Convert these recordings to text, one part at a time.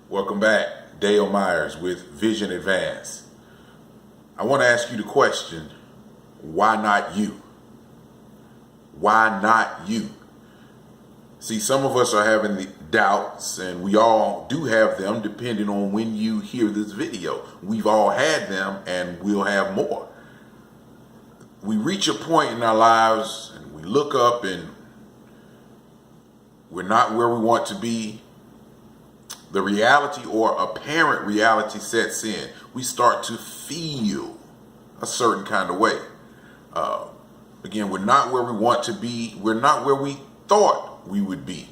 Welcome back, Dale Myers with Vision Advance. I want to ask you the question, why not you? Why not you? See, some of us are having the doubts, and we all do have them depending on when you hear this video. We've all had them, and we'll have more. We reach a point in our lives, and we look up, and we're not where we want to be. The reality or apparent reality sets in. We start to feel a certain kind of way. Again, we're not where we want to be. We're not where we thought we would be.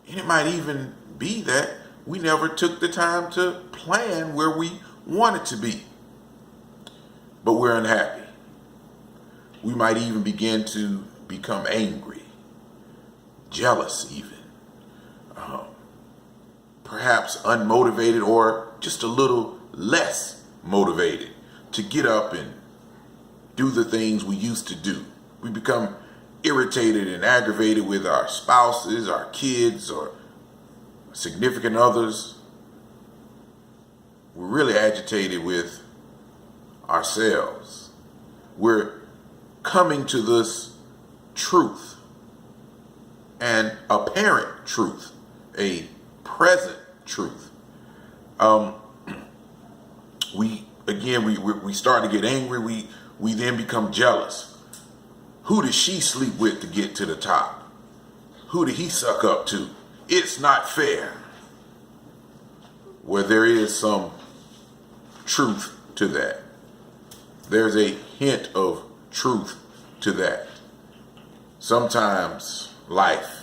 And it might even be that we never took the time to plan where we wanted to be. But we're unhappy. We might even begin to become angry, jealous even. Perhaps unmotivated or just a little less motivated to get up and do the things we used to do. We become irritated and aggravated with our spouses, our kids, or significant others. We're really agitated with ourselves. We're coming to this truth, an apparent truth, a present truth. We start to get angry. We then become jealous. Who did she sleep with to get to the top? Who did he suck up to? It's not fair. Where there is some truth to that. There's a hint of truth to that. Sometimes life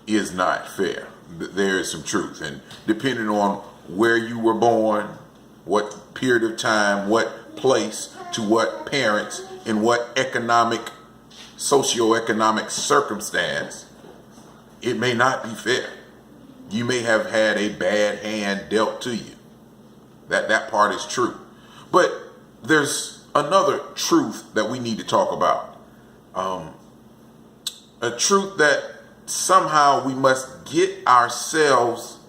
is not fair. There is some truth, and depending on where you were born, what period of time, what place, to what parents, in what socioeconomic circumstance, it may not be fair. You may have had a bad hand dealt to you. That part is true. But there's another truth that we need to talk about. A truth that somehow we must get ourselves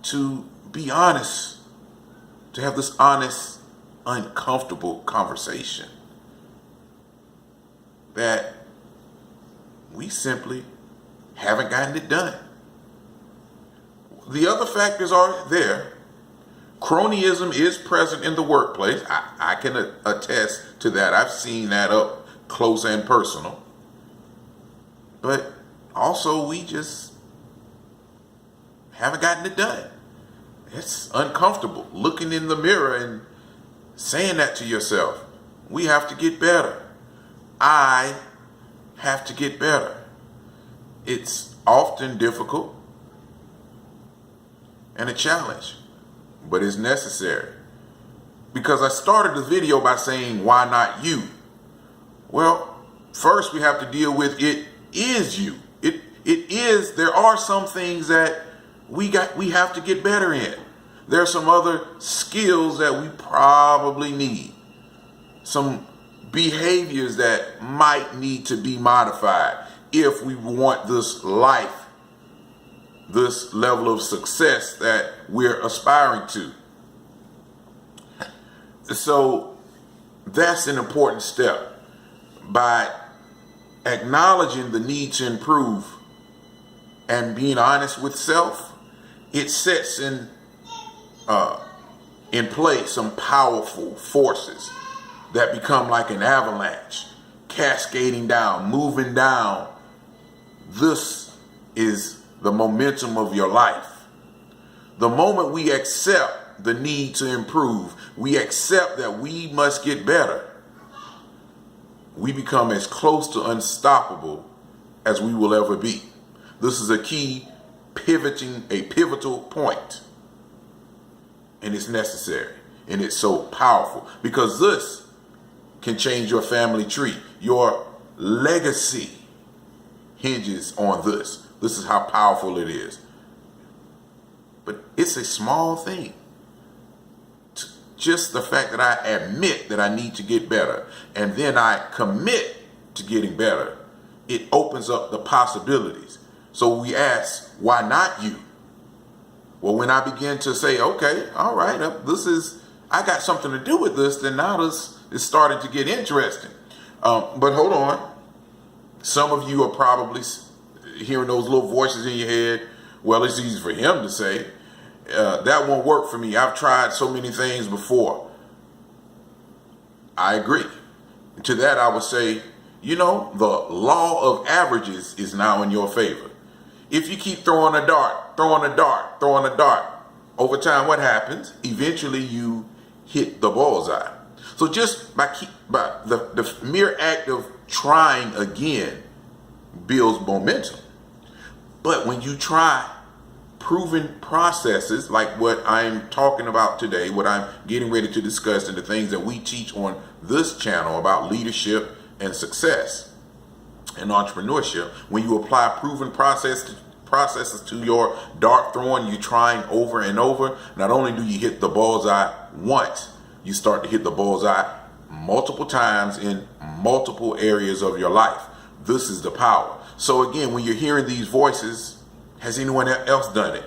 to be honest, to have this honest, uncomfortable conversation that we simply haven't gotten it done. The other factors are there. Cronyism is present in the workplace. I can attest to that. I've seen that up close and personal. But also, we just haven't gotten it done. It's uncomfortable looking in the mirror and saying that to yourself. We have to get better. I have to get better. It's often difficult and a challenge, but it's necessary. Because I started the video by saying, why not you? Well, first we have to deal with it is you. There are some things that we have to get better in. There are some other skills that we probably need. Some behaviors that might need to be modified if we want this life, this level of success that we're aspiring to. So that's an important step. By acknowledging the need to improve and being honest with self, it sets in place some powerful forces that become like an avalanche, cascading down, moving down. This is the momentum of your life. The moment we accept the need to improve, we accept that we must get better, we become as close to unstoppable as we will ever be. This is a pivotal point. And it's necessary. And it's so powerful. Because this can change your family tree. Your legacy hinges on this. This is how powerful it is. But it's a small thing. Just the fact that I admit that I need to get better, and then I commit to getting better, it opens up the possibilities. So we ask, why not you? Well, when I begin to say, okay, all right, I got something to do with this, then now this is starting to get interesting. But hold on. Some of you are probably hearing those little voices in your head. Well, it's easy for him to say. That won't work for me. I've tried so many things before. I agree. To that, I would say, the law of averages is now in your favor. If you keep throwing a dart, over time, what happens? Eventually, you hit the bullseye. So just by the mere act of trying again builds momentum. But when you try proven processes like what I'm talking about today, what I'm getting ready to discuss, and the things that we teach on this channel about leadership and success and entrepreneurship, when you apply proven processes to your dart throwing, you're trying over and over, not only do you hit the bullseye once, you start to hit the bullseye multiple times in multiple areas of your life. This is the power. So again, when you're hearing these voices, has anyone else done it?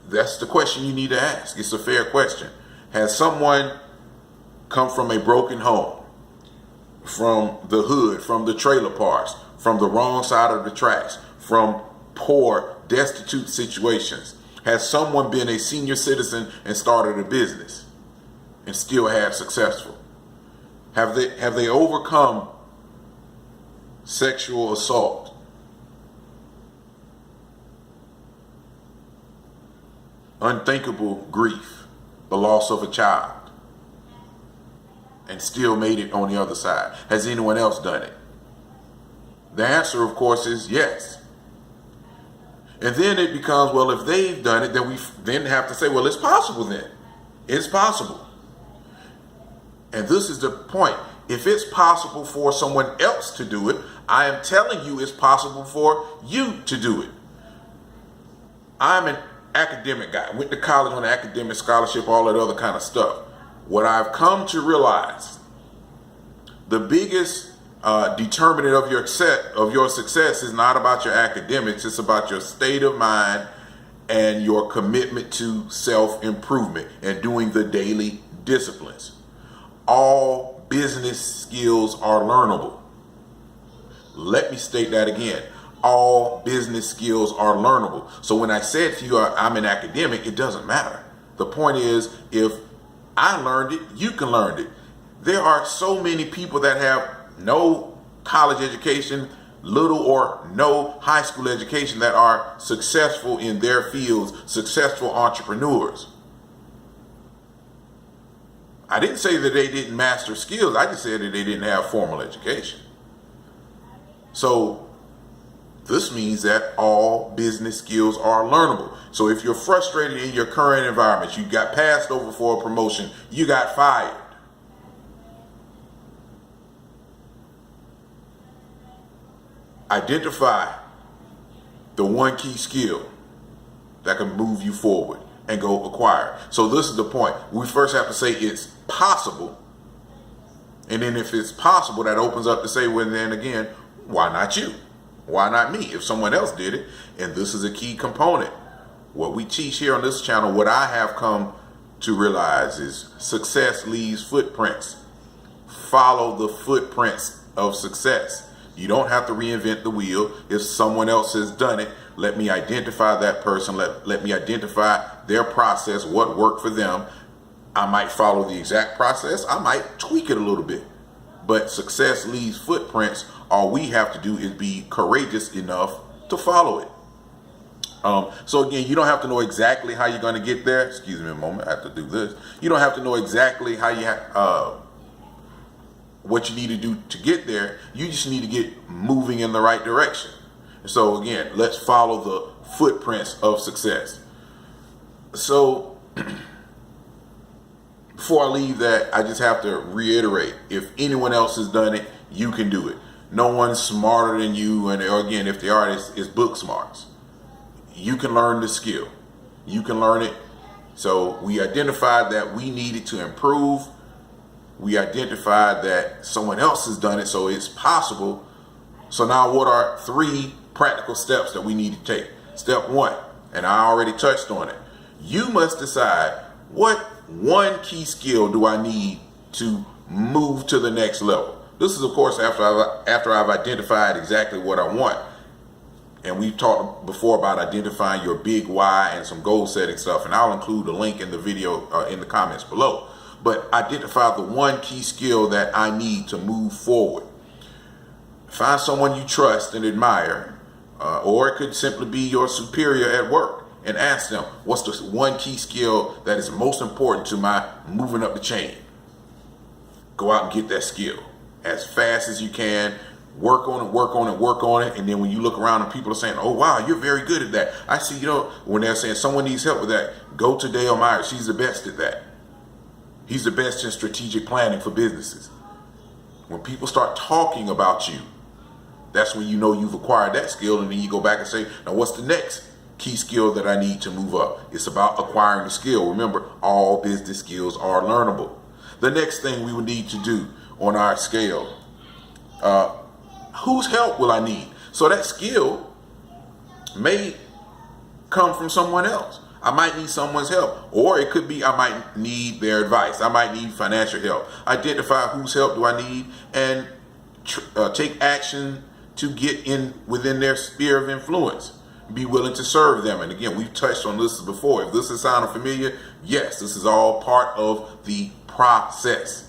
That's the question you need to ask. It's a fair question. Has someone come from a broken home, from the hood, from the trailer parks, from the wrong side of the tracks, from poor, destitute situations? Has someone been a senior citizen and started a business and still had successful? Have they overcome sexual assault? Unthinkable grief, the loss of a child, and still made it on the other side? Has anyone else done it? The answer, of course, is yes. And then it becomes, well, if they've done it, then we then have to say, well, it's possible then. It's possible. And this is the point. If it's possible for someone else to do it, I am telling you it's possible for you to do it. I'm an academic guy. I went to college on an academic scholarship, all that other kind of stuff. What I've come to realize, the biggest determinant of your success is not about your academics. It's about your state of mind and your commitment to self-improvement and doing the daily disciplines. All business skills are learnable. Let me state that again. All business skills are learnable. So when I said to you, I'm an academic, it doesn't matter. The point is, if I learned it, you can learn it. There are so many people that have no college education, little or no high school education, that are successful in their fields, successful entrepreneurs. I didn't say that they didn't master skills. I just said that they didn't have formal education. So this means that all business skills are learnable. So if you're frustrated in your current environment, you got passed over for a promotion, you got fired, identify the one key skill that can move you forward and go acquire. So this is the point. We first have to say it's possible. And then if it's possible, that opens up to say, well, then again, why not you? Why not me? If someone else did it, and this is a key component. What we teach here on this channel, what I have come to realize is success leaves footprints. Follow the footprints of success. You don't have to reinvent the wheel. If someone else has done it, let me identify that person. Let me identify their process, what worked for them. I might follow the exact process. I might tweak it a little bit. But success leaves footprints. All we have to do is be courageous enough to follow it. So again, you don't have to know exactly how you're going to get there. Excuse me a moment, I have to do this. You don't have to know exactly how you what you need to do to get there. You just need to get moving in the right direction. So again, let's follow the footprints of success. So before I leave that, I just have to reiterate, if anyone else has done it, you can do it. No one's smarter than you, and again, if they are, it's book smarts. You can learn the skill. You can learn it. So we identified that we needed to improve. We identified that someone else has done it, so it's possible. So now what are 3 practical steps that we need to take? Step 1, And I already touched on it. You must decide, what one key skill do I need to move to the next level? This is, of course, after I've identified exactly what I want. And we've talked before about identifying your big why and some goal setting stuff. And I'll include a link in the video in the comments below. But identify the one key skill that I need to move forward. Find someone you trust and admire, or it could simply be your superior at work, and ask them, what's the one key skill that is most important to my moving up the chain? Go out and get that skill as fast as you can. Work on it, work on it, work on it. And then when you look around and people are saying, oh, wow, you're very good at that. I see, when they're saying someone needs help with that, go to Dale Myers. She's the best at that. He's the best in strategic planning for businesses. When people start talking about you, that's when you know you've acquired that skill. And then you go back and say, now what's the next key skill that I need to move up? It's about acquiring the skill. Remember, all business skills are learnable. The next thing we would need to do on our scale, whose help will I need? So that skill may come from someone else. I might need someone's help, or it could be I might need their advice. I might need financial help. Identify whose help do I need, and take action to get in within their sphere of influence. Be willing to serve them. And again, we've touched on this before. If this is sounding familiar, yes, this is all part of the process.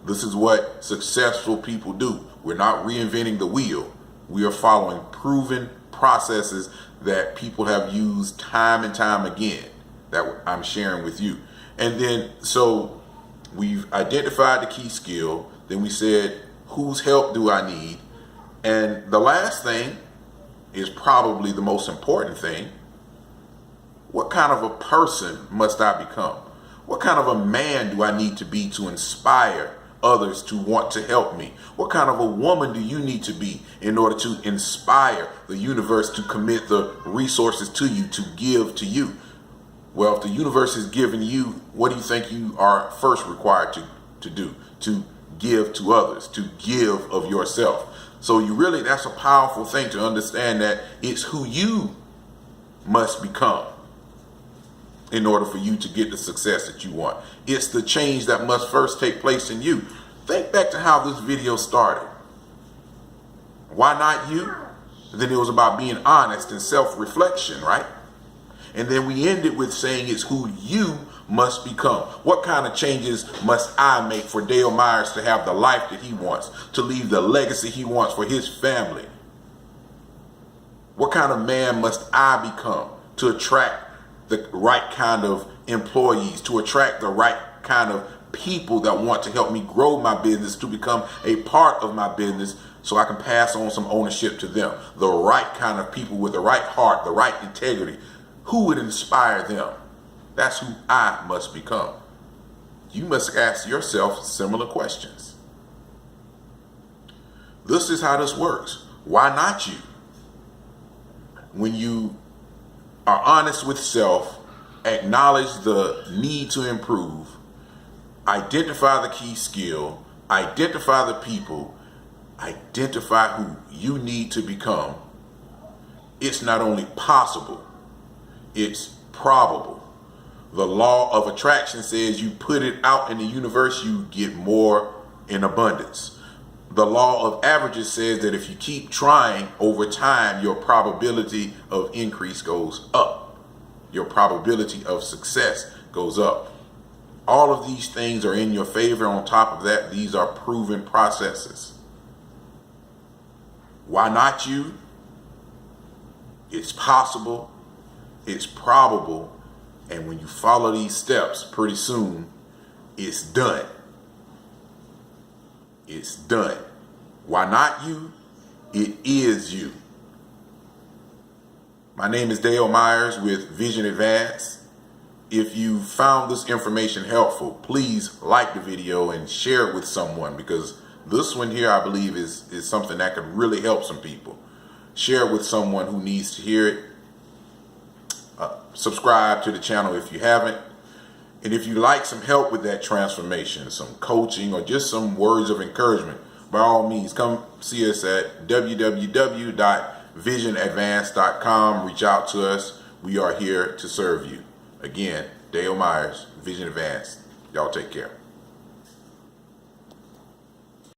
This is what successful people do. We're not reinventing the wheel. We are following proven processes that people have used time and time again that I'm sharing with you. And then, so we've identified the key skill. Then we said, whose help do I need? And the last thing is probably the most important thing. What kind of a person must I become? What kind of a man do I need to be to inspire others to want to help me? What kind of a woman do you need to be in order to inspire the universe to commit the resources to you, to give to you? Well, if the universe is giving you, what do you think you are first required to do? To give to others, to give of yourself. So that's a powerful thing to understand, that it's who you must become in order for you to get the success that you want. It's the change that must first take place in you. Think back to how this video started. Why not you? Then it was about being honest and self-reflection, right? And then we ended with saying it's who you must become. What kind of changes must I make for Dale Myers to have the life that he wants, to leave the legacy he wants for his family? What kind of man must I become to attract the right kind of employees, to attract the right kind of people that want to help me grow my business, to become a part of my business so I can pass on some ownership to them? The right kind of people with the right heart, the right integrity. Who would inspire them? That's who I must become. You must ask yourself similar questions. This is how this works. Why not you? When you are honest with self, acknowledge the need to improve, identify the key skill, identify the people, identify who you need to become, it's not only possible, it's probable. The law of attraction says you put it out in the universe, you get more in abundance. The law of averages says that if you keep trying over time, your probability of increase goes up. Your probability of success goes up. All of these things are in your favor. On top of that, these are proven processes. Why not you? It's possible. It's probable. And when you follow these steps, pretty soon, it's done. It's done. Why not you? It is you. My name is Dale Myers with Vision Advance. If you found this information helpful, please like the video and share it with someone, because this one here, I believe, is something that could really help some people. Share it with someone who needs to hear it. Subscribe to the channel if you haven't. And if you like some help with that transformation, some coaching, or just some words of encouragement, by all means, come see us at www.visionadvance.com. Reach out to us. We are here to serve you. Again, Dale Myers, Vision Advanced. Y'all take care.